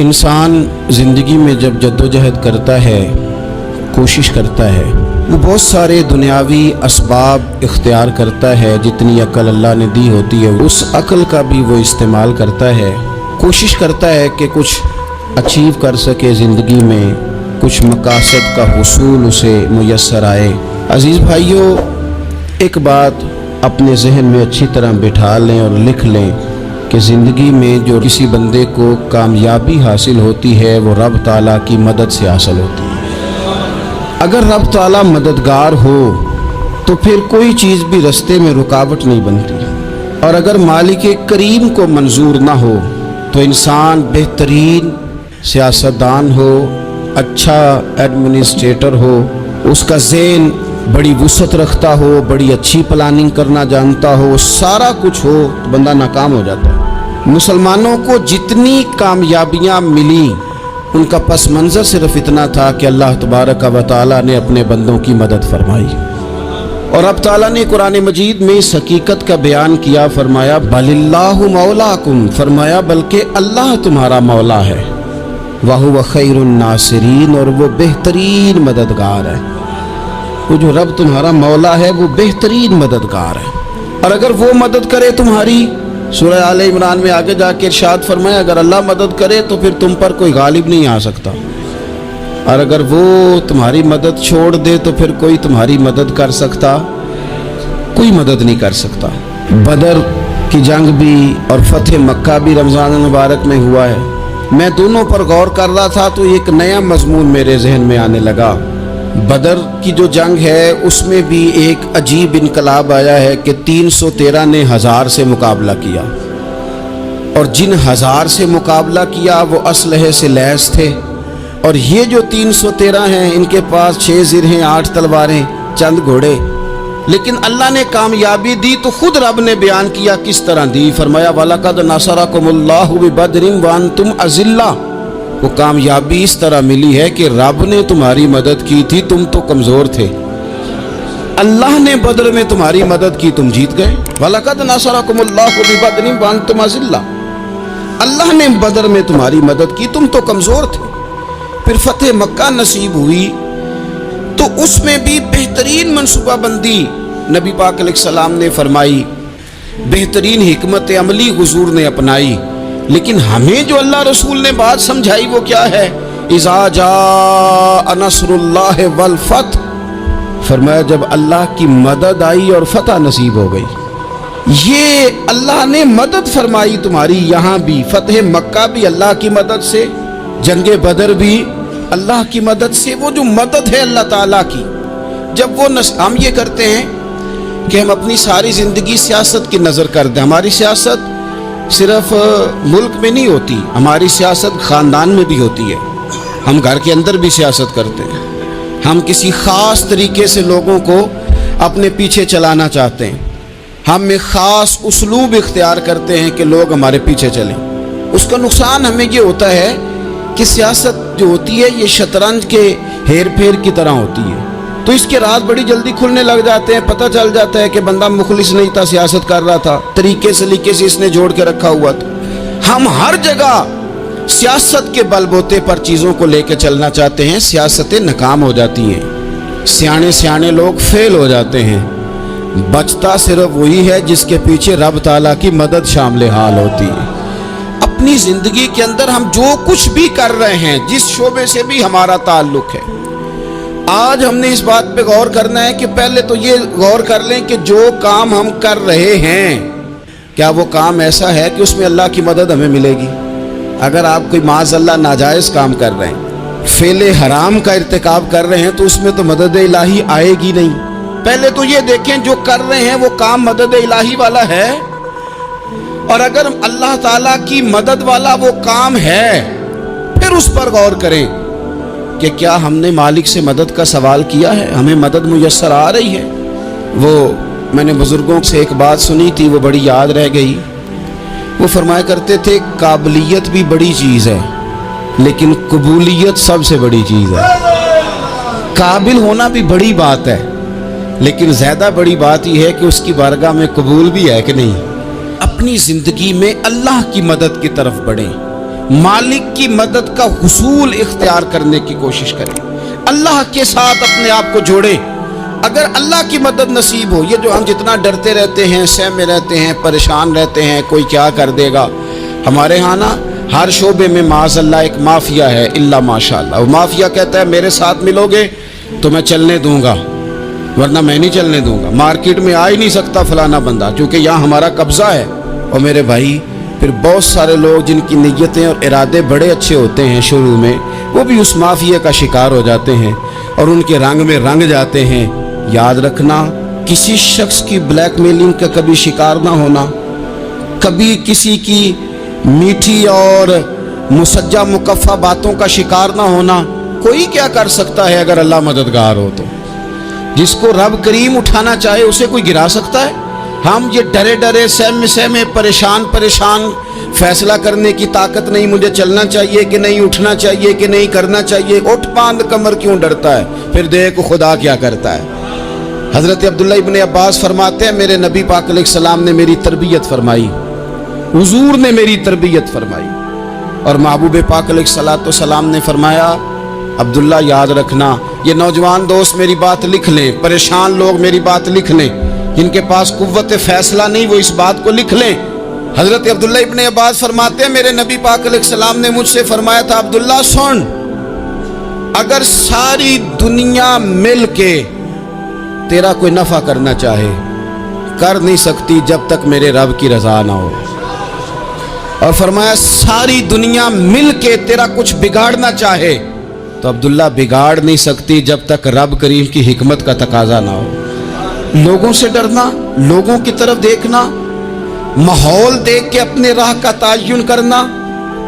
इंसान ज़िंदगी में जब जद्दोजहद करता है, कोशिश करता है, वो बहुत सारे दुनियावी असबाब इख्तियार करता है। जितनी अक्ल अल्लाह ने दी होती है उस अक्ल का भी वो इस्तेमाल करता है। कोशिश करता है कि कुछ अचीव कर सके ज़िंदगी में, कुछ मकासद का हुसूल उसे मुयस्सर आए। अज़ीज़ भाइयों, एक बात अपने जहन में अच्छी तरह बिठा लें और लिख लें कि ज़िंदगी में जो किसी बंदे को कामयाबी हासिल होती है वो रब ताला की मदद से हासिल होती है। अगर रब ताला मददगार हो तो फिर कोई चीज़ भी रास्ते में रुकावट नहीं बनती, और अगर मालिक करीम को मंजूर ना हो तो इंसान बेहतरीन सियासतदान हो, अच्छा एडमिनिस्ट्रेटर हो, उसका ज़हन बड़ी वुसअत रखता हो, बड़ी अच्छी प्लानिंग करना जानता हो, सारा कुछ हो तो बंदा नाकाम हो जाता है। मुसलमानों को जितनी कामयाबियाँ मिली उनका पस मंज़र सिर्फ इतना था कि अल्लाह तबारक व तआला ने अपने बंदों की मदद फरमाई। और अब ताला ने कुरान मजीद में इस हकीकत का बयान किया, फरमाया बलिल्लाहु मौलाकुम, फरमाया बल्कि अल्लाह तुम्हारा मौला है, वहुव खैरुन नासिरीन, और वो बेहतरीन मददगार है। वो जो रब तुम्हारा मौला है वो बेहतरीन मददगार है। और अगर वो मदद करे तुम्हारी, सूरह आले इमरान में आगे जाके इरशाद फरमाया अगर अल्लाह मदद करे तो फिर तुम पर कोई गालिब नहीं आ सकता, और अगर वो तुम्हारी मदद छोड़ दे तो फिर कोई तुम्हारी मदद कर सकता, कोई मदद नहीं कर सकता। बदर की जंग भी और फतेह मक्का भी रमज़ान मुबारक में हुआ है। मैं दोनों पर गौर कर रहा था तो एक नया मजमून मेरे जहन में आने लगा। बदर की जो जंग है उसमें भी एक अजीब इनकलाब आया है कि 313 ने 1000 से मुकाबला किया, और जिन 1000 से मुकाबला किया वो असलहे से लैस थे, और ये जो 313 हैं इनके पास 6 ज़िरहें, 8 तलवारें, चंद घोड़े। लेकिन अल्लाह ने कामयाबी दी तो खुद रब ने बयान किया किस तरह दी, फरमाया वलक़द नसरकुमुल्लाहु बिबदरिन व अंतुम अज़िल्ला। वो कामयाबी इस तरह मिली है कि रब ने तुम्हारी मदद की थी, तुम तो कमज़ोर थे, अल्लाह ने बदर में तुम्हारी मदद की, तुम जीत गए। वलक़द नसरकुमुल्लाहु बिबदरिन व अंतुम अज़िल्ला, अल्लाह ने बदर में तुम्हारी मदद की, तुम तो कमज़ोर थे। फिर फतेह मक्का नसीब हुई तो उसमें भी बेहतरीन मनसूबाबंदी नबी पाक अलैहिस्सलाम ने फरमाई, बेहतरीन हिकमत अमली हुजूर ने अपनाई। लेकिन हमें जो अल्लाह रसूल ने बात समझाई वो क्या है, इज़ा जा नस्रुल्लाह वल फतह, फरमाया जब अल्लाह की मदद आई और फतह नसीब हो गई। ये अल्लाह ने मदद फरमाई तुम्हारी, यहाँ भी फतेह मक्का भी अल्लाह की मदद से, जंगे बदर भी अल्लाह की मदद से। वो जो मदद है अल्लाह ताला की, जब वो हम ये करते हैं कि हम अपनी सारी ज़िंदगी सियासत की नज़र कर दें। हमारी सियासत सिर्फ मुल्क में नहीं होती, हमारी सियासत ख़ानदान में भी होती है। हम घर के अंदर भी सियासत करते हैं, हम किसी ख़ास तरीके से लोगों को अपने पीछे चलाना चाहते हैं, हम एक ख़ास उसलूब इख्तियार करते हैं कि लोग हमारे पीछे चलें। उसका नुकसान हमें ये होता है कि सियासत जो होती है ये शतरंज के हेर फेर की तरह होती है, तो इसके राज बड़ी जल्दी खुलने लग जाते हैं। पता चल जाता है कि बंदा मुखलिस नहीं था, सियासत कर रहा था, तरीके सलीके से इसने जोड़ के रखा हुआ था। हम हर जगह सियासत के बलबूते पर चीज़ों को लेकर चलना चाहते हैं, सियासतें नाकाम हो जाती हैं, सियाने सियाने लोग फेल हो जाते हैं। बचता सिर्फ वही है जिसके पीछे रब ताला की मदद शामिल हाल होती है। अपनी ज़िंदगी के अंदर हम जो कुछ भी कर रहे हैं, जिस शोबे से भी हमारा ताल्लुक़ है, आज हमने इस बात पे गौर करना है कि पहले तो ये गौर कर लें कि जो काम हम कर रहे हैं क्या वो काम ऐसा है कि उसमें अल्लाह की मदद हमें मिलेगी। अगर आप कोई माज़अल्लाह नाजायज़ काम कर रहे हैं, फेले हराम का इर्तिकाब कर रहे हैं, तो उसमें तो मदद इलाही आएगी नहीं। पहले तो ये देखें जो कर रहे हैं वो काम मदद इलाही वाला है, और अगर अल्लाह ताला की मदद वाला वो काम है फिर उस पर गौर करें कि क्या हमने मालिक से मदद का सवाल किया है, हमें मदद मुयस्सर आ रही है। वो मैंने बुज़ुर्गों से एक बात सुनी थी, वो बड़ी याद रह गई। वो फरमाया करते थे काबिलियत भी बड़ी चीज़ है लेकिन कबूलियत सबसे बड़ी चीज़ है। काबिल होना भी बड़ी बात है लेकिन ज़्यादा बड़ी बात यह है कि उसकी बारगाह में कबूल भी है कि नहीं। अपनी ज़िंदगी में अल्लाह की मदद की तरफ बढ़ें। मालिक की मदद का हुसूल इख्तियार करने की कोशिश करें, अल्लाह के साथ अपने आप को जोड़े। अगर अल्लाह की मदद नसीब हो, ये जो हम जितना डरते रहते हैं, सहमे रहते हैं, परेशान रहते हैं, कोई क्या कर देगा, हमारे यहाँ ना हर शोबे में माज़अल्लाह एक माफिया है, इल्ला माशाअल्लाह। वो माफिया कहता है मेरे साथ मिलोगे तो मैं चलने दूंगा, वरना मैं नहीं चलने दूंगा। मार्केट में आ ही नहीं सकता फलाना बंदा, क्योंकि यहाँ हमारा कब्जा है। और मेरे भाई, फिर बहुत सारे लोग जिनकी नीयतें और इरादे बड़े अच्छे होते हैं शुरू में, वो भी उस माफिया का शिकार हो जाते हैं और उनके रंग में रंग जाते हैं। याद रखना, किसी शख्स की ब्लैकमेलिंग का कभी शिकार ना होना, कभी किसी की मीठी और मुसज्जा मुकफ़ा बातों का शिकार ना होना। कोई क्या कर सकता है अगर अल्लाह मददगार हो तो? जिसको रब करीम उठाना चाहे उसे कोई गिरा सकता है? हम ये डरे डरे सहमे परेशान फैसला करने की ताकत नहीं, मुझे चलना चाहिए कि नहीं, उठना चाहिए कि नहीं, करना चाहिए। उठ बांध कमर क्यों डरता है? फिर देख खुदा क्या करता है। हज़रत अब्दुल्ला इब्न अब्बास फरमाते हैं, मेरे नबी पाक अलैहिस्सलाम ने मेरी तरबियत फरमाई, हुजूर ने मेरी तरबियत फरमाई। और महबूब पाक अलैहिस्सलाम ने फरमाया, अब्दुल्ला याद रखना, ये नौजवान दोस्त मेरी बात लिख लें, परेशान लोग मेरी बात लिख लें, जिनके पास कुव्वत फैसला नहीं वो इस बात को लिख लें। हज़रत अब्दुल्ला इब्न अब्बास फरमाते हैं, मेरे नबी पाक अलैहिस्सलाम ने मुझसे फरमाया था, अब्दुल्ला सुन, अगर सारी दुनिया मिल के तेरा कोई नफ़ा करना चाहे, कर नहीं सकती जब तक मेरे रब की रज़ा ना हो। और फरमाया सारी दुनिया मिल के तेरा कुछ बिगाड़ना चाहे तो अब्दुल्ला बिगाड़ नहीं सकती जब तक रब करीम की हिकमत का तकाजा ना हो। लोगों से डरना, लोगों की तरफ देखना, माहौल देख के अपने राह का तयन करना,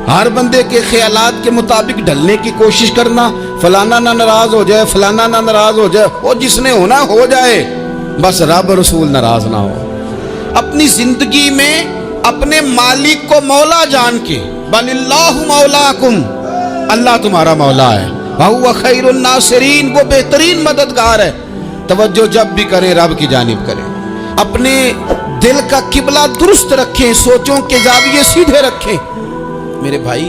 हर बंदे के ख्यालात के मुताबिक ढलने की कोशिश करना, फलाना ना नाराज हो जाए, फलाना ना नाराज हो जाए, वो जिसने होना हो जाए, बस रब रसूल नाराज ना हो। अपनी जिंदगी में अपने मालिक को मौला जान के, बलिल्लाहु मौलाकुम, अल्लाह तुम्हारा मौला है, वहुवा खैरुन नासिरीन, वो बेहतरीन मददगार है। तवज्जो जब भी करें रब की जानिब करें, अपने दिल का किबला दुरुस्त रखें, सोचों के जाविये सीधे रखें। मेरे भाई,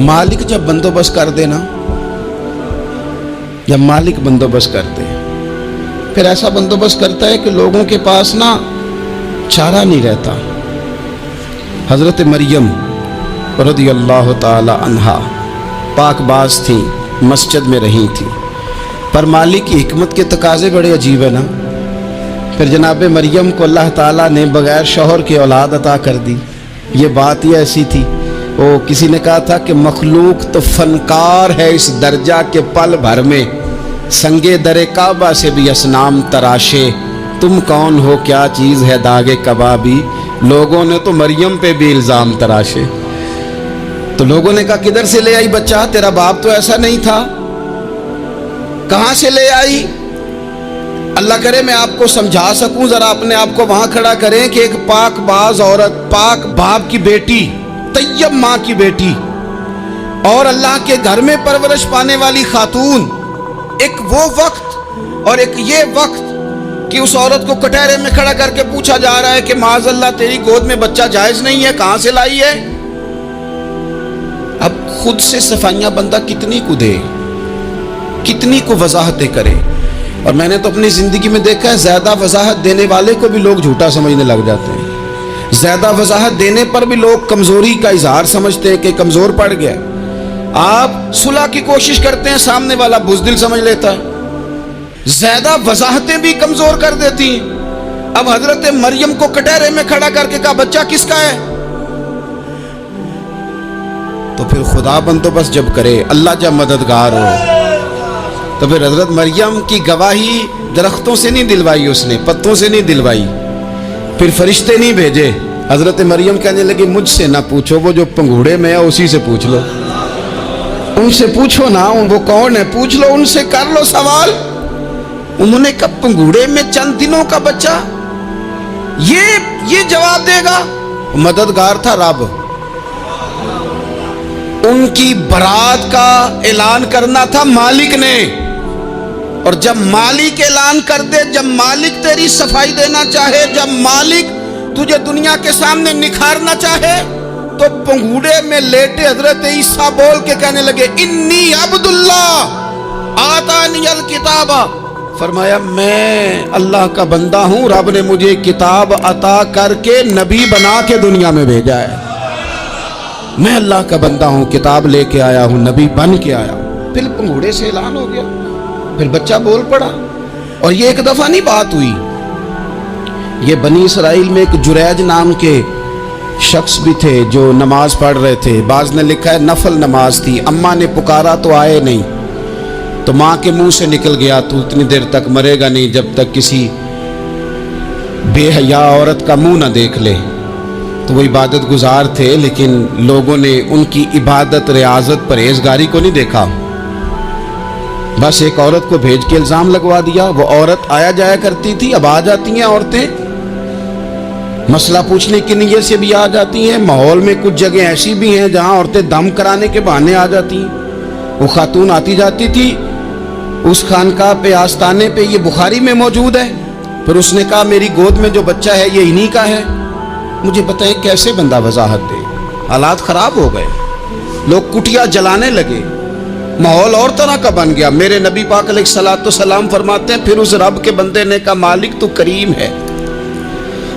मालिक जब बंदोबस्त कर देना, जब मालिक बंदोबस्त कर दे, फिर ऐसा बंदोबस्त करता है कि लोगों के पास ना चारा नहीं रहता। हज़रत मरियम रज़ियल्लाहु ताला अन्हा पाकबाज थी, मस्जिद में रही थी, पर मालिक की हिकमत के तकाजे बड़े अजीब है ना। फिर जनाब मरियम को अल्लाह ताला ने बग़ैर शौहर की औलाद अता कर दी। ये बात ही ऐसी थी, वो किसी ने कहा था कि मखलूक तो फनकार है इस दर्जा के पल भर में, संगे दरे काबा से भी असनाम तराशे, तुम कौन हो क्या चीज़ है दागे कबाबी। लोगों ने तो मरियम पे भी इल्ज़ाम तराशे। तो लोगों ने कहा किधर से ले आई बच्चा, तेरा बाप तो ऐसा नहीं था, कहां से ले आई? अल्लाह करे मैं आपको समझा सकूं, जरा अपने आप को वहां खड़ा करें कि एक पाकबाज औरत, पाक बाप की बेटी, तैयब माँ की बेटी, और अल्लाह के घर में परवरिश पाने वाली खातून, एक वो वक्त और एक ये वक्त कि उस औरत को कटहरे में खड़ा करके पूछा जा रहा है कि माज़अल्लाह तेरी गोद में बच्चा जायज नहीं है, कहां से लाई है? अब खुद से सफाइयां बंदा कितनी को दे, कितनी को वजाहतें करे। और मैंने तो अपनी जिंदगी में देखा है, ज्यादा वजाहत देने वाले को भी लोग झूठा समझने लग जाते हैं। ज्यादा वजाहत देने पर भी लोग कमजोरी का इजहार समझते हैं कि कमजोर पड़ गया। आप सुलह की कोशिश करते हैं, सामने वाला बुज़दिल समझ लेता है। ज्यादा वजाहतें भी कमजोर कर देती हैं। अब हजरत मरियम को कटहरे में खड़ा करके कहा बच्चा किसका है? तो फिर खुदा बंदोबस्त जब करे, अल्लाह जब मददगार हो, तो फिर हजरत मरियम की गवाही दरख्तों से नहीं दिलवाई, उसने पत्तों से नहीं दिलवाई, फिर फरिश्ते नहीं भेजे। हजरत मरियम कहने लगी मुझसे ना पूछो, वो जो पंघूड़े में है उसी से पूछ लो, उनसे पूछो ना, वो कौन है पूछ लो, उनसे कर लो सवाल। उन्होंने कहा पंघूड़े में चंद दिनों का बच्चा, ये जवाब देगा? मददगार था रब। उनकी बरात का ऐलान करना था मालिक ने, और जब मालिक ऐलान कर दे, जब मालिक तेरी सफाई देना चाहे, जब मालिक तुझे दुनिया के सामने निखारना चाहे, तो पंगूड़े में लेटे हजरत ईसा बोल के कहने लगे, इन्नी अब्दुल्लाह आतानी अल किताबा। फरमाया मैं अल्लाह का बंदा हूँ, रब ने मुझे किताब अता करके नबी बना के दुनिया में भेजा है। मैं अल्लाह का बंदा हूँ, किताब लेके आया हूँ, नबी बन के आया हूँ। फिर पंगूड़े से ऐलान हो गया, फिर बच्चा बोल पड़ा। और ये एक दफा नहीं बात हुई, ये बनी इसराइल में एक जुरैज नाम के शख्स भी थे जो नमाज पढ़ रहे थे। बाज ने लिखा है नफल नमाज थी, अम्मा ने पुकारा तो आए नहीं, तो माँ के मुंह से निकल गया तू इतनी देर तक मरेगा नहीं जब तक किसी बेहया औरत का मुंह ना देख ले। तो वो इबादत गुजार थे, लेकिन लोगों ने उनकी इबादत, रियाजत, परहेजगारी को नहीं देखा। बस एक औरत को भेज के इल्जाम लगवा दिया। वो औरत आया जाया करती थी, अब आ जाती हैं औरतें, मसला पूछने की नीयत से भी आ जाती हैं। माहौल में कुछ जगह ऐसी भी हैं जहां औरतें दम कराने के बहाने आ जाती हैं। वो खातून आती जाती थी उस खानकाह पे, आस्ताने पे, ये बुखारी में मौजूद है। फिर उसने कहा मेरी गोद में जो बच्चा है ये इन्हीं का है। मुझे बताएं कैसे बंदा वजाहत दे। हालात खराब हो गए, लोग कुटिया जलाने लगे, माहौल और तरह का बन गया। मेरे नबी पाक अलैहिस्सलातु सलाम फरमाते हैं फिर उस रब के बंदे ने कहा मालिक तू करीम है,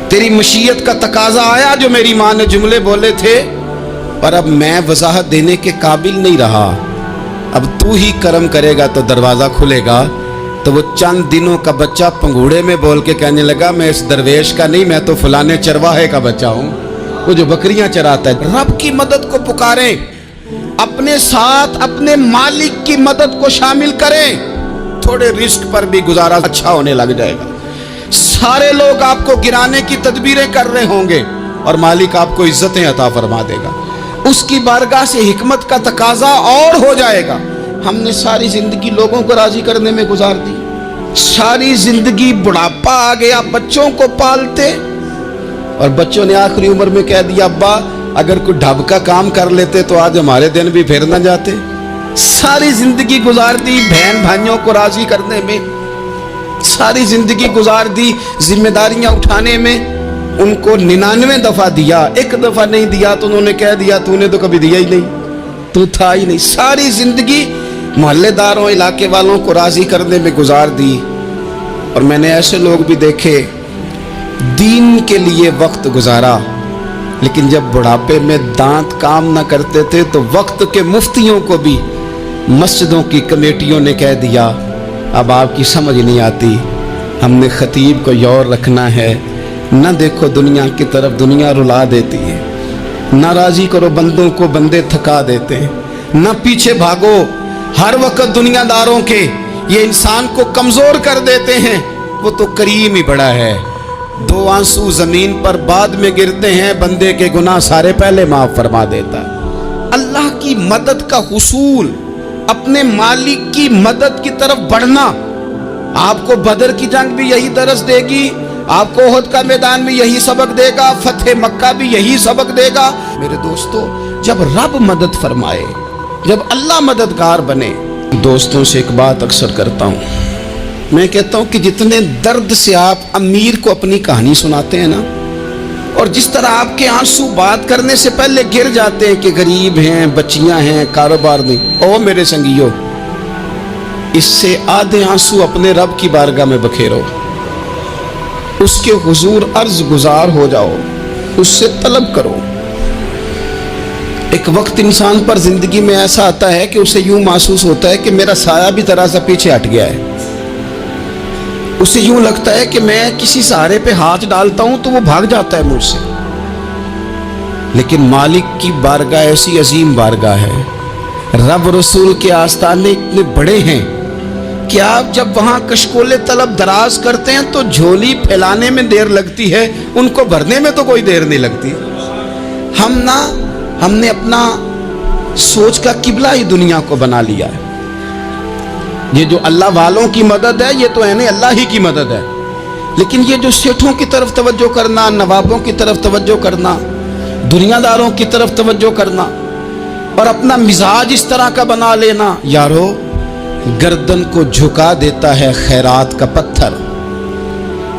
तेरी मशीयत का तकाजा आया जो मेरी माँ ने जुमले बोले थे, पर अब मैं वजाहत देने के काबिल नहीं रहा, अब तू ही करम करेगा तो दरवाज़ा खुलेगा। तो वो चंद दिनों का बच्चा पंगूड़े में बोल के कहने लगा मैं इस दरवेश का नहीं, मैं तो फलाने चरवाहे का बच्चा हूँ, वो जो बकरियां चराता है। रब की मदद को पुकारें, अपने साथ अपने मालिक की मदद को शामिल करें, थोड़े रिस्क पर भी गुजारा अच्छा होने लग जाएगा। सारे लोग आपको गिराने की तदबीरें कर रहे होंगे और मालिक आपको इज्जतें अता फरमा देगा, उसकी बारगाह से हिकमत का तकाजा और हो जाएगा। हमने सारी जिंदगी लोगों को राजी करने में गुजार दी, सारी जिंदगी बुढ़ापा आ गया बच्चों को पालते, और बच्चों ने आखिरी उम्र में कह दिया अब्बा अगर कोई ढब का काम कर लेते तो आज हमारे दिन भी फिर न जाते। सारी जिंदगी गुजार दी बहन भाइयों को राजी करने में, सारी जिंदगी गुजार दी जिम्मेदारियां उठाने में। उनको 99 दफा दिया, एक दफा नहीं दिया तो उन्होंने कह दिया तूने तो कभी दिया ही नहीं, तू था ही नहीं। सारी जिंदगी मोहल्लेदारों, इलाके वालों को राजी करने में गुजार दी। और मैंने ऐसे लोग भी देखे दीन के लिए वक्त गुजारा, लेकिन जब बुढ़ापे में दांत काम न करते थे तो वक्त के मुफ्तियों को भी मस्जिदों की कमेटियों ने कह दिया अब आपकी समझ नहीं आती, हमने खतीब को यौर रखना है, न देखो दुनिया की तरफ, दुनिया रुला देती है, न राजी करो बंदों को, बंदे थका देते हैं, न पीछे भागो हर वक्त दुनियादारों के, ये इंसान को कमजोर कर देते हैं। वो तो करीम ही बड़ा है, 2 आंसू जमीन पर बाद में गिरते हैं, बंदे के गुनाह सारे पहले माफ फरमा देता है। अल्लाह की मदद का हुसूल, अपने मालिक की मदद की तरफ बढ़ना, आपको बदर की जंग भी यही दरस देगी, आपको ओहद का मैदान भी यही सबक देगा, फतेह मक्का भी यही सबक देगा। मेरे दोस्तों जब रब मदद फरमाए, जब अल्लाह मददगार बने। दोस्तों से एक बात अक्सर करता हूँ, मैं कहता हूँ कि जितने दर्द से आप अमीर को अपनी कहानी सुनाते हैं ना, और जिस तरह आपके आंसू बात करने से पहले गिर जाते हैं कि गरीब हैं, बच्चियां हैं, कारोबार नहीं, ओ मेरे संगियों, इससे आधे आंसू अपने रब की बारगाह में बखेरो, उसके हुजूर अर्ज गुजार हो जाओ, उससे तलब करो। एक वक्त इंसान पर जिंदगी में ऐसा आता है कि उसे यूं महसूस होता है कि मेरा साया भी तरह से पीछे हट गया है, उसे यूं लगता है कि मैं किसी सहारे पे हाथ डालता हूं तो वो भाग जाता है मुझसे। लेकिन मालिक की बारगाह ऐसी अजीम बारगाह है, रब रसूल के आस्ताने इतने बड़े हैं कि आप जब वहां कशकोले तलब दराज करते हैं तो झोली फैलाने में देर लगती है, उनको भरने में तो कोई देर नहीं लगती। हमने अपना सोच का किबला ही दुनिया को बना लिया है। ये जो अल्लाह वालों की मदद है ये तो है नहीं, अल्लाह ही की मदद है, लेकिन ये जो सेठों की तरफ तवज्जो करना, नवाबों की तरफ तवज्जो करना, दुनियादारों की तरफ तवज्जो करना और अपना मिजाज इस तरह का बना लेना, यारो गर्दन को झुका देता है खैरात का पत्थर,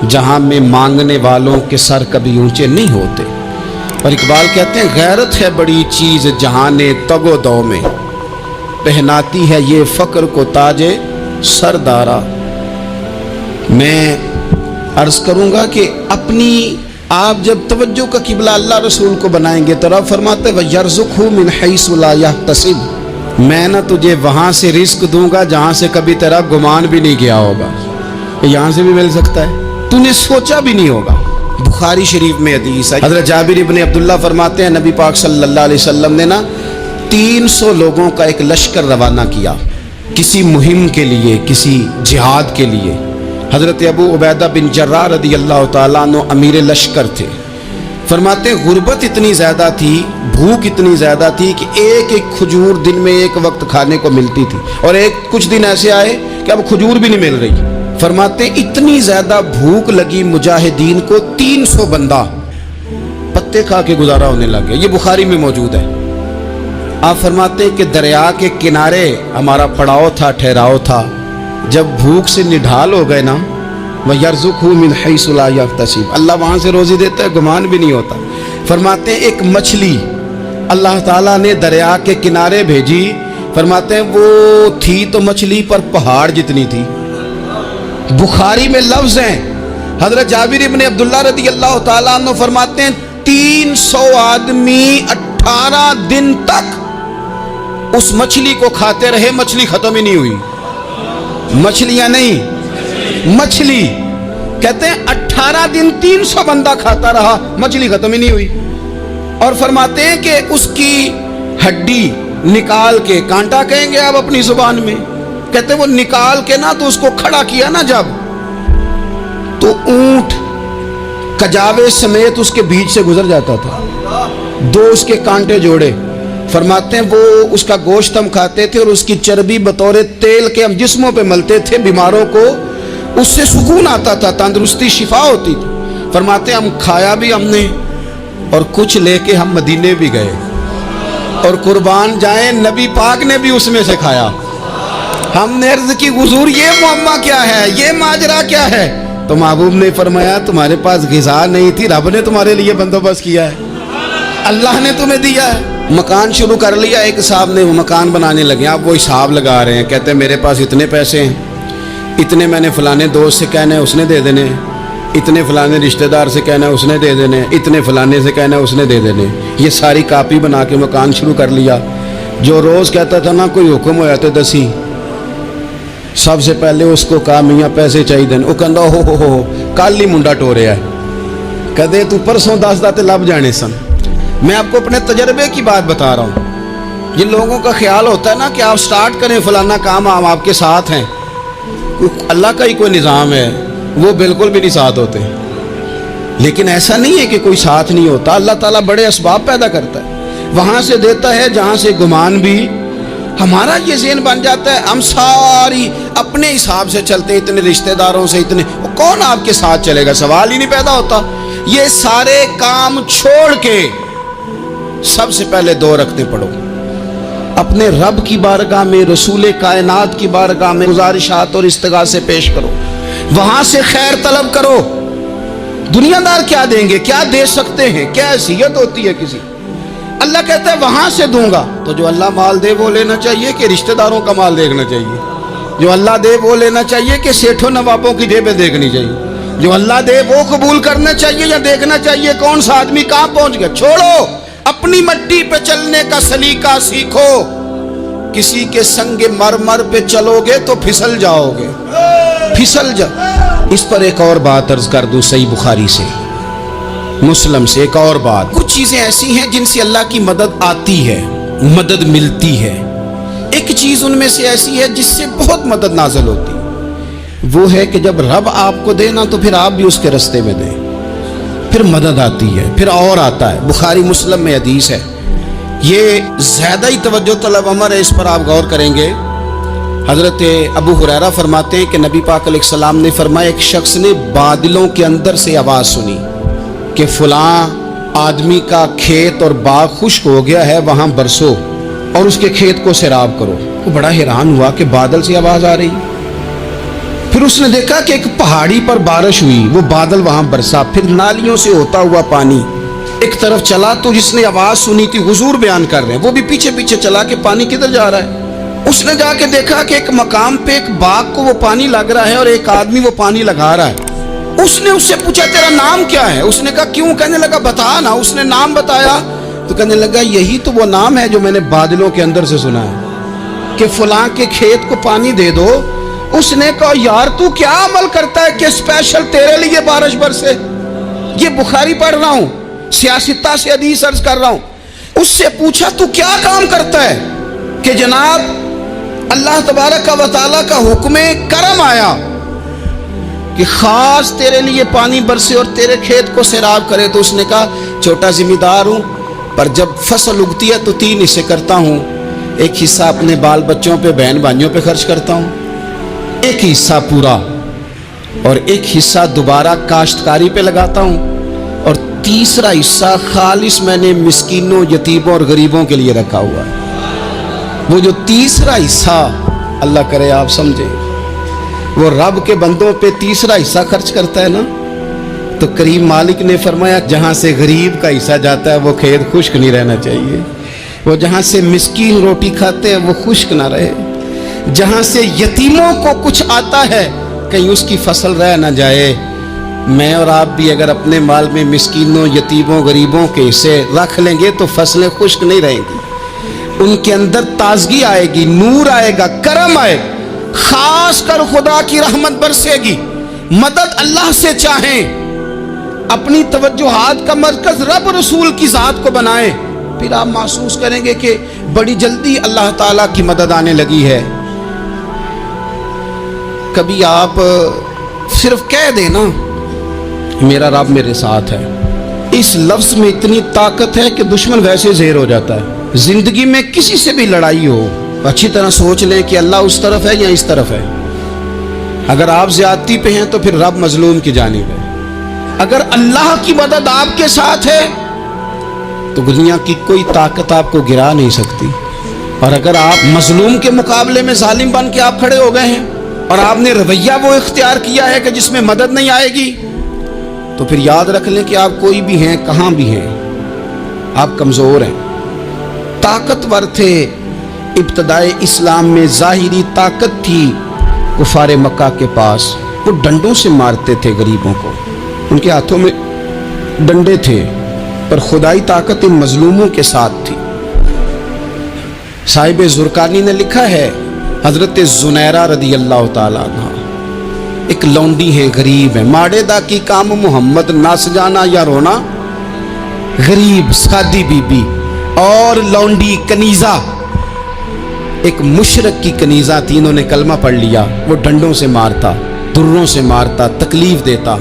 जहां में मांगने वालों के सर कभी ऊंचे नहीं होते। اور اقبال کہتے ہیں غیرت ہے بڑی چیز جہان تگ و دو میں، پہناتی ہے یہ فقر کو تاج سردارا۔ میں عرض کروں گا کہ اپنی آپ جب توجہ کا قبلہ اللہ رسول کو بنائیں گے تو رب فرماتے ہیں وَيَرْزُقْهُ مِنْ حَيْثُ لَا يَحْتَسِبُ، میں نہ تجھے وہاں سے رزق دوں گا جہاں سے کبھی تیرا گمان بھی نہیں کیا ہوگا، یہاں سے بھی مل سکتا ہے، تو نے سوچا بھی نہیں ہوگا۔ بخاری شریف میں حدیث ہے، حضرت جابر ابن عبداللہ فرماتے ہیں نبی پاک صلی اللہ علیہ وسلم نے 300 لوگوں کا ایک لشکر روانہ کیا کسی مہم کے لیے، کسی جہاد کے لیے۔ حضرت ابو عبیدہ بن جراح رضی اللہ تعالیٰ عنہ امیر لشکر تھے۔ فرماتے ہیں غربت اتنی زیادہ تھی، بھوک اتنی زیادہ تھی کہ ایک ایک کھجور دن میں ایک وقت کھانے کو ملتی تھی، اور کچھ دن ایسے آئے کہ اب کھجور بھی نہیں مل رہی۔ فرماتے ہیں اتنی زیادہ بھوک لگی مجاہدین کو، 300 بندہ پتے کھا کے گزارا ہونے لگے۔ یہ بخاری میں موجود ہے۔ آپ فرماتے ہیں کہ دریا کے کنارے ہمارا پڑاؤ تھا، ٹھہراؤ تھا، جب بھوک سے نڈھال ہو گئے نا وَيَرْزُقْهُ مِنْ حَيْثُ لَا يَحْتَسِبُ، اللہ وہاں سے روزی دیتا ہے، گمان بھی نہیں ہوتا۔ فرماتے ہیں ایک مچھلی اللہ تعالیٰ نے دریا کے کنارے بھیجی، فرماتے ہیں وہ تھی تو مچھلی پر پہاڑ جتنی تھی۔ بخاری میں لفظ ہیں، حضرت جابر ابن عبداللہ رضی اللہ تعالیٰ عنہ فرماتے ہیں 300 آدمی 18 دن تک اس مچھلی کو کھاتے رہے، مچھلی ختم ہی نہیں ہوئی۔ مچھلیاں نہیں، مچھلی کہتے ہیں 18 دن 300 بندہ کھاتا رہا، مچھلی ختم ہی نہیں ہوئی۔ اور فرماتے ہیں کہ اس کی ہڈی نکال کے، کانٹا کہیں گے آپ اپنی زبان میں، کہتے ہیں وہ نکال کے نا تو اس کو کھڑا کیا نا جب، تو اونٹ کجاوے سمیت اس کے بیچ سے گزر جاتا تھا، 2 اس کے کانٹے جوڑے۔ فرماتے ہیں وہ اس کا گوشت ہم کھاتے تھے اور اس کی چربی بطور تیل کے ہم جسموں پہ ملتے تھے، بیماروں کو اس سے سکون آتا تھا، تندرستی شفا ہوتی تھی۔ فرماتے ہیں ہم کھایا بھی ہم نے، اور کچھ لے کے ہم مدینے بھی گئے، اور قربان جائیں نبی پاک نے بھی اس میں سے کھایا۔ ہم نے عرض کی حضور یہ معاملہ کیا ہے، یہ ماجرا کیا ہے؟ تو محبوب نے فرمایا تمہارے پاس غذا نہیں تھی، رب نے تمہارے لیے بندوبست کیا ہے، اللہ نے تمہیں دیا ہے۔ مکان شروع کر لیا، ایک صاحب نے وہ مکان بنانے لگے، آپ وہ حساب لگا رہے ہیں، کہتے ہیں میرے پاس اتنے پیسے ہیں، اتنے میں نے فلانے دوست سے کہنا ہے اس نے دے دینے، اتنے فلانے رشتہ دار سے کہنا ہے اس نے دے دینے، اتنے فلانے سے کہنا ہے اس نے دے دینے۔ یہ ساری کاپی بنا کے مکان شروع کر لیا۔ جو روز کہتا تھا نا کوئی حکم ہو جاتے دسی، سب سے پہلے اس کو کہا میاں پیسے چاہیے دن، وہ کہندا ہو کل ہی منڈا ٹوریا ہے، کہتے تو پرسوں 10 داتے لب جانے سن۔ میں آپ کو اپنے تجربے کی بات بتا رہا ہوں۔ جن لوگوں کا خیال ہوتا ہے نا کہ آپ سٹارٹ کریں فلانا کام، ہم آپ کے ساتھ ہیں، اللہ کا ہی کوئی نظام ہے، وہ بالکل بھی نہیں ساتھ ہوتے۔ لیکن ایسا نہیں ہے کہ کوئی ساتھ نہیں ہوتا، اللہ تعالیٰ بڑے اسباب پیدا کرتا ہے، وہاں سے دیتا ہے جہاں سے گمان بھی۔ ہمارا یہ ذہن بن جاتا ہے ہم ساری اپنے حساب سے چلتے، اتنے رشتہ داروں سے، اتنے، کون آپ کے ساتھ چلے گا؟ سوال ہی نہیں پیدا ہوتا۔ یہ سارے کام چھوڑ کے سب سے پہلے 2 رکعتیں پڑھو، اپنے رب کی بارگاہ میں، رسول کائنات کی بارگاہ میں گزارشات اور استغاثے پیش کرو، وہاں سے خیر طلب کرو۔ دنیا دار کیا دیں گے، کیا دے سکتے ہیں، کیا حیثیت ہوتی ہے کسی؟ اللہ کہتا ہے وہاں سے دوں گا۔ تو جو اللہ مال دے وہ لینا چاہیے کہ رشتہ داروں کا مال دیکھنا چاہیے؟ جو اللہ دے وہ لینا چاہیے کہ سیٹھوں نوابوں کی جیبیں دیکھنی چاہیے؟ جو اللہ دے وہ قبول کرنا چاہیے یا دیکھنا چاہیے کون سا آدمی کہاں پہنچ گیا؟ چھوڑو، اپنی مٹی پہ چلنے کا سلیقہ سیکھو۔ کسی کے سنگ مرمر پہ چلو گے تو پھسل جاؤ گے، پھسل جاؤ۔ اس پر ایک اور بات عرض کر دوں، صحیح بخاری سے، مسلم سے ایک اور بات۔ کچھ چیزیں ایسی ہیں جن سے اللہ کی مدد آتی ہے، مدد ملتی ہے۔ ایک چیز ان میں سے ایسی ہے جس سے بہت مدد نازل ہوتی ہے، وہ ہے کہ جب رب آپ کو دے نا تو پھر آپ بھی اس کے رستے میں دیں، پھر مدد آتی ہے، پھر اور آتا ہے۔ بخاری مسلم میں حدیث ہے، یہ زیادہ ہی توجہ طلب امر ہے، اس پر آپ غور کریں گے۔ حضرت ابو ہریرہ فرماتے ہیں کہ نبی پاک علیہ السلام نے فرمایا ایک شخص نے بادلوں کے اندر سے آواز سنی کہ فلاں آدمی کا کھیت اور باغ خشک ہو گیا ہے، وہاں برسو اور اس کے کھیت کو سیراب کرو۔ وہ بڑا حیران ہوا کہ بادل سے آواز آ رہی۔ پھر اس نے دیکھا کہ ایک پہاڑی پر بارش ہوئی، وہ بادل وہاں برسا، پھر نالیوں سے ہوتا ہوا پانی ایک طرف چلا تو جس نے آواز سنی تھی حضور بیان کر رہے ہیں، وہ بھی پیچھے پیچھے چلا کہ پانی کدھر جا رہا ہے۔ اس نے جا کے دیکھا کہ ایک مقام پہ ایک باغ کو وہ پانی لگ رہا ہے اور ایک آدمی وہ پانی لگا رہا ہے۔ اس نے اس سے پوچھا تیرا نام کیا ہے؟ اس نے کہا کیوں؟ کہنے لگا بتا نا۔ اس نے نام بتایا تو کہنے لگا یہی تو وہ نام ہے جو میں نے بادلوں کے اندر سے سنا ہے کہ فلاں کے کھیت کو پانی دے دو۔ اس نے کہا یار تو کیا عمل کرتا ہے کہ اسپیشل تیرے لیے بارش برسے؟ یہ بخاری پڑھ رہا ہوں، سیاستہ سے حدیث عرض کر رہا ہوں۔ اس سے پوچھا تو کیا کام کرتا ہے کہ جناب اللہ تبارک و تعالیٰ کا حکم کرم آیا کہ خاص تیرے لیے پانی برسے اور تیرے کھیت کو سیراب کرے؟ تو اس نے کہا چھوٹا ذمہ دار ہوں، پر جب فصل اگتی ہے تو 3 حصے کرتا ہوں۔ ایک حصہ اپنے بال بچوں پہ، بہن بھائیوں پہ خرچ کرتا ہوں، ایک حصہ پورا، اور ایک حصہ دوبارہ کاشتکاری پہ لگاتا ہوں، اور تیسرا حصہ خالص میں نے مسکینوں، یتیموں اور غریبوں کے لیے رکھا ہوا ہے۔ وہ جو تیسرا حصہ اللہ کرے آپ سمجھے، وہ رب کے بندوں پہ تیسرا حصہ خرچ کرتا ہے نا، تو کریم مالک نے فرمایا جہاں سے غریب کا حصہ جاتا ہے وہ کھیت خشک نہیں رہنا چاہیے، وہ جہاں سے مسکین روٹی کھاتے ہیں وہ خشک نہ رہے، جہاں سے یتیموں کو کچھ آتا ہے کہیں اس کی فصل رہ نہ جائے۔ میں اور آپ بھی اگر اپنے مال میں مسکینوں، یتیموں، غریبوں کے حصے رکھ لیں گے تو فصلیں خشک نہیں رہیں گی، ان کے اندر تازگی آئے گی، نور آئے گا، کرم آئے گا، خاص کر خدا کی رحمت برسے گی۔ مدد اللہ سے چاہیں، اپنی توجہات کا مرکز رب رسول کی ذات کو بنائیں، پھر آپ محسوس کریں گے کہ بڑی جلدی اللہ تعالیٰ کی مدد آنے لگی ہے۔ کبھی آپ صرف کہہ دیں نا میرا رب میرے ساتھ ہے، اس لفظ میں اتنی طاقت ہے کہ دشمن ویسے زہر ہو جاتا ہے۔ زندگی میں کسی سے بھی لڑائی ہو، اچھی طرح سوچ لیں کہ اللہ اس طرف ہے یا اس طرف ہے۔ اگر آپ زیادتی پہ ہیں تو پھر رب مظلوم کی جانب ہے۔ اگر اللہ کی مدد آپ کے ساتھ ہے تو دنیا کی کوئی طاقت آپ کو گرا نہیں سکتی، اور اگر آپ مظلوم کے مقابلے میں ظالم بن کے آپ کھڑے ہو گئے ہیں اور آپ نے رویہ وہ اختیار کیا ہے کہ جس میں مدد نہیں آئے گی، تو پھر یاد رکھ لیں کہ آپ کوئی بھی ہیں، کہاں بھی ہیں، آپ کمزور ہیں۔ طاقتور تھے ابتدائے اسلام میں، ظاہری طاقت تھی کفار مکہ کے پاس، وہ ڈنڈوں سے مارتے تھے غریبوں کو، ان کے ہاتھوں میں ڈنڈے تھے، پر خدائی طاقت ان مظلوموں کے ساتھ تھی۔ صاحب زرقانی نے لکھا ہے حضرت زنیرہ رضی اللہ تعالیٰ عنہ ایک لونڈی ہے، غریب ہے، ماڑے دا کی کام محمد نس جانا یا رونا، غریب سادی بی بی اور لونڈی کنیزہ، ایک مشرک کی کنیزہ تھی، انہوں نے کلمہ پڑھ لیا، وہ ڈنڈوں سے مارتا، دروں سے مارتا، تکلیف دیتا۔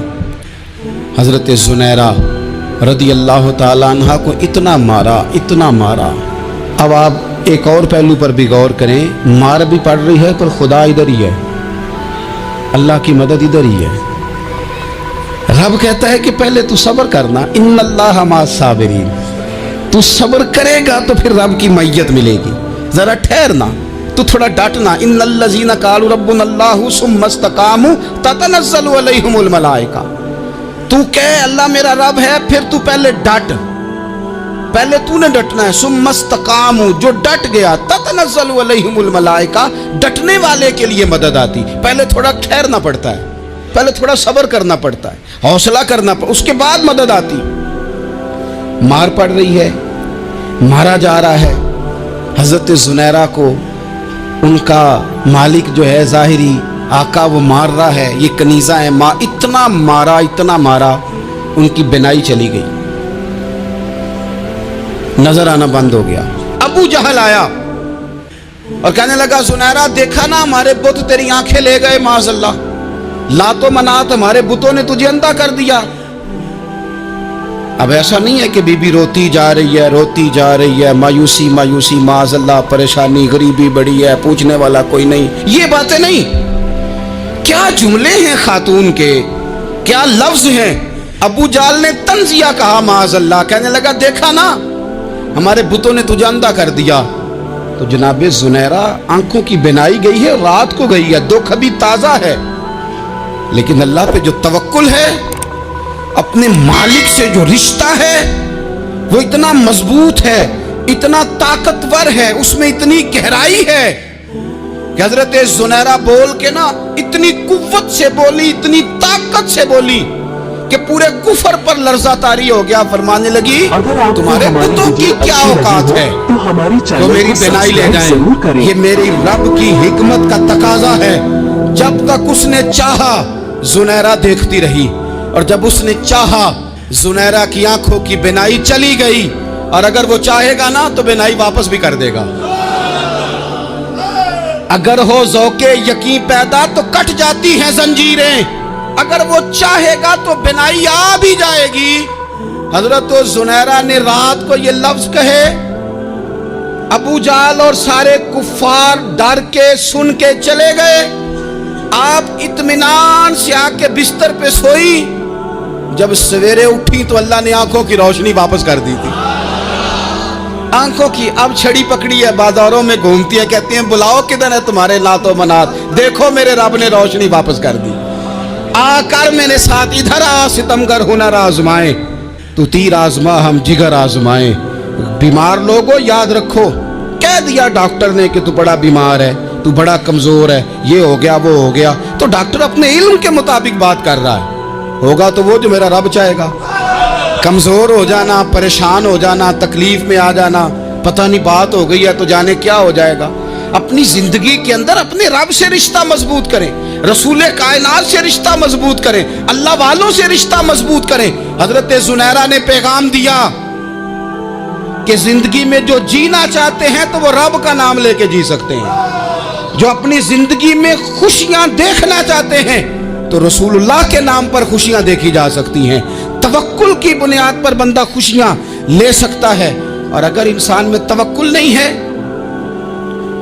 حضرت زنیرہ رضی اللہ تعالیٰ عنہ کو اتنا مارا، اتنا مارا۔ اب آپ ایک اور پہلو پر بھی غور کریں، مار بھی پڑ رہی ہے پر خدا ادھر ہی ہے، اللہ کی مدد ادھر ہی ہے۔ رب کہتا ہے کہ پہلے تو صبر کرنا، ان اللہ مع الصابرین، تو صبر کرے گا تو پھر رب کی معیت ملے گی، ذرا ٹھہرنا، تو تھوڑا ڈٹنا۔ ان الذین قالوا ربنا اللہ ثم استقاموا تتنزل علیہم الملائکہ، تو کہے اللہ میرا رب ہے، پھر تو پہلے ڈٹ، پہلے تو نے ڈٹنا ہے۔ ثم استقاموا، جو ڈٹ گیا، تتنزل علیہم الملائکہ، ڈٹنے والے کے لیے مدد آتی، پہلے تھوڑا ٹھہرنا پڑتا ہے، پہلے تھوڑا صبر کرنا پڑتا ہے، حوصلہ کرنا پڑتا ہے، اس کے بعد مدد آتی۔ مار پڑ رہی ہے، مارا جا رہا ہے حضرت زنیرہ کو، ان کا مالک جو ہے ظاہری آقا وہ مار رہا ہے، یہ کنیزہ ہے، اتنا مارا اتنا مارا، ان کی بینائی چلی گئی، نظر آنا بند ہو گیا۔ ابو جہل آیا اور کہنے لگا زنیرہ دیکھا نا ہمارے بت تیری آنکھیں لے گئے، معاذ اللہ، لات و منات ہمارے بتوں نے تجھے اندھا کر دیا۔ اب ایسا نہیں ہے کہ بی بی روتی جا رہی ہے، روتی جا رہی ہے، مایوسی مایوسی، معاذ اللہ، پریشانی، غریبی بڑی ہے، پوچھنے والا کوئی نہیں، یہ باتیں نہیں۔ کیا جملے ہیں خاتون کے، کیا لفظ ہیں۔ ابو جہل نے تنزیہ کہا، معاذ اللہ، کہنے لگا دیکھا نا ہمارے بتوں نے تجھے اندھا کر دیا۔ تو جناب زنیرہ آنکھوں کی بینائی گئی ہے، رات کو گئی ہے، دکھ ابھی تازہ ہے، لیکن اللہ پہ جو توکل ہے، اپنے مالک سے جو رشتہ ہے، وہ اتنا مضبوط ہے، اتنا طاقتور ہے، اس میں اتنی گہرائی ہے کہ حضرت زنیرہ بول کے نا اتنی قوت سے بولی، اتنی طاقت سے بولی کہ پورے کفر پر لرزہ طاری ہو گیا۔ فرمانے لگی تمہارے بتوں کی کیا اوقات ہے تو میری بینائی لے جائیں، یہ میری رب کی حکمت کا تقاضا ہے۔ جب تک اس نے چاہا زنیرہ دیکھتی رہی، اور جب اس نے چاہا زنیرہ کی آنکھوں کی بینائی چلی گئی، اور اگر وہ چاہے گا نا تو بینائی واپس بھی کر دے گا۔ اگر ہو ذوق یقین پیدا تو کٹ جاتی ہیں زنجیریں، اگر وہ چاہے گا تو بینائی آ بھی جائے گی۔ حضرت زنیرہ نے رات کو یہ لفظ کہے، ابو جہل اور سارے کفار ڈر کے سن کے چلے گئے، آپ اطمینان سے آ کے بستر پہ سوئی۔ جب سویرے اٹھی تو اللہ نے آنکھوں کی روشنی واپس کر دی تھی۔ آنکھوں کی اب چھڑی پکڑی ہے، بازاروں میں گھومتی ہے، کہتی ہیں بلاؤ کدھر ہے تمہارے لات و منات، دیکھو میرے رب نے روشنی واپس کر دی۔ آ کر میرے ساتھ ادھر آ، ستمگر ہنر آزمائے، تو تیر آزما ہم جگر آزمائے۔ بیمار لوگوں یاد رکھو، کہہ دیا ڈاکٹر نے کہ تو بڑا بیمار ہے، تو بڑا کمزور ہے، یہ ہو گیا وہ ہو گیا، تو ڈاکٹر اپنے علم کے مطابق بات کر رہا ہے، ہوگا تو وہ جو میرا رب چاہے گا۔ کمزور ہو جانا، پریشان ہو جانا، تکلیف میں آ جانا، پتہ نہیں بات ہو گئی ہے تو جانے کیا ہو جائے گا۔ اپنی زندگی کے اندر اپنے رب سے رشتہ مضبوط کریں، رسول کائنات سے رشتہ مضبوط کریں، اللہ والوں سے رشتہ مضبوط کریں۔ حضرت زنیرہ نے پیغام دیا کہ زندگی میں جو جینا چاہتے ہیں تو وہ رب کا نام لے کے جی سکتے ہیں، جو اپنی زندگی میں خوشیاں دیکھنا چاہتے ہیں تو رسول اللہ کے نام پر خوشیاں دیکھی جا سکتی ہیں۔ توکل کی بنیاد پر بندہ خوشیاں لے سکتا ہے، اور اگر انسان میں توکل نہیں ہے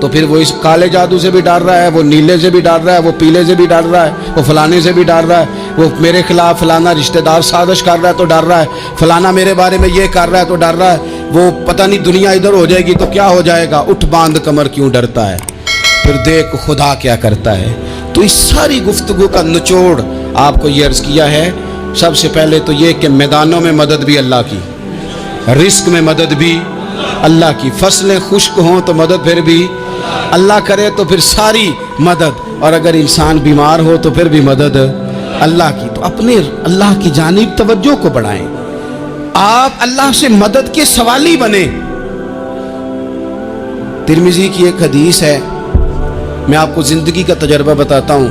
تو پھر وہ اس کالے جادو سے بھی ڈر رہا ہے، وہ نیلے سے بھی ڈر رہا ہے، وہ پیلے سے بھی ڈر رہا ہے، وہ فلانے سے بھی ڈر رہا ہے، وہ میرے خلاف فلانا رشتہ دار سازش کر رہا ہے تو ڈر رہا ہے، فلانا میرے بارے میں یہ کر رہا ہے تو ڈر رہا ہے، وہ پتہ نہیں دنیا ادھر ہو جائے گی تو کیا ہو جائے گا، اٹھ باندھ کمر کیوں ڈرتا ہے، پھر دیکھ خدا کیا کرتا ہے۔ تو اس ساری گفتگو کا نچوڑ آپ کو یہ عرض کیا ہے، سب سے پہلے تو یہ کہ میدانوں میں مدد بھی اللہ کی، رزق میں مدد بھی اللہ کی، فصلیں خشک ہوں تو مدد پھر بھی اللہ کرے، تو پھر ساری مدد، اور اگر انسان بیمار ہو تو پھر بھی مدد اللہ کی۔ تو اپنے اللہ کی جانب توجہ کو بڑھائیں، آپ اللہ سے مدد کے سوالی بنیں۔ ترمذی کی ایک حدیث ہے، میں آپ کو زندگی کا تجربہ بتاتا ہوں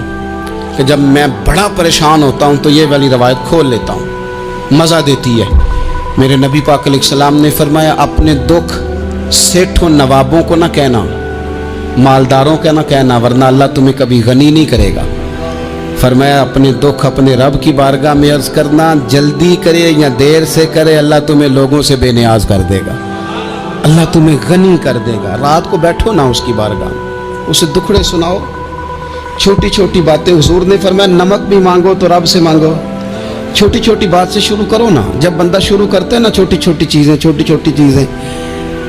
کہ جب میں بڑا پریشان ہوتا ہوں تو یہ والی روایت کھول لیتا ہوں، مزہ دیتی ہے۔ میرے نبی پاک علیہ السلام نے فرمایا اپنے دکھ سیٹھوں نوابوں کو نہ کہنا، مالداروں کا نہ کہنا، ورنہ اللہ تمہیں کبھی غنی نہیں کرے گا۔ فرمایا اپنے دکھ اپنے رب کی بارگاہ میں عرض کرنا، جلدی کرے یا دیر سے کرے اللہ تمہیں لوگوں سے بے نیاز کر دے گا، اللہ تمہیں غنی کر دے گا۔ رات کو بیٹھو نا اس کی بارگاہ میں، اسے دکھڑے سناؤ، چھوٹی چھوٹی باتیں۔ حضور نے فرمایا نمک بھی مانگو تو رب سے مانگو، چھوٹی چھوٹی بات سے شروع کرو نا۔ جب بندہ شروع کرتا ہے نا چھوٹی چھوٹی چیزیں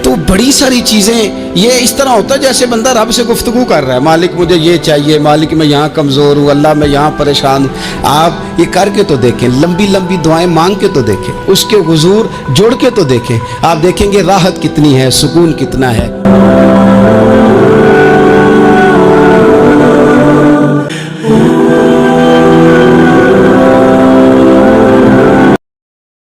تو بڑی ساری چیزیں یہ اس طرح ہوتا ہے جیسے بندہ رب سے گفتگو کر رہا ہے، مالک مجھے یہ چاہیے، مالک میں یہاں کمزور ہوں، اللہ میں یہاں پریشان ہوں۔ آپ یہ کر کے تو دیکھیں، لمبی لمبی دعائیں مانگ کے تو دیکھیں، اس کے حضور جوڑ کے تو دیکھیں، آپ دیکھیں گے راحت کتنی ہے، سکون کتنا ہے۔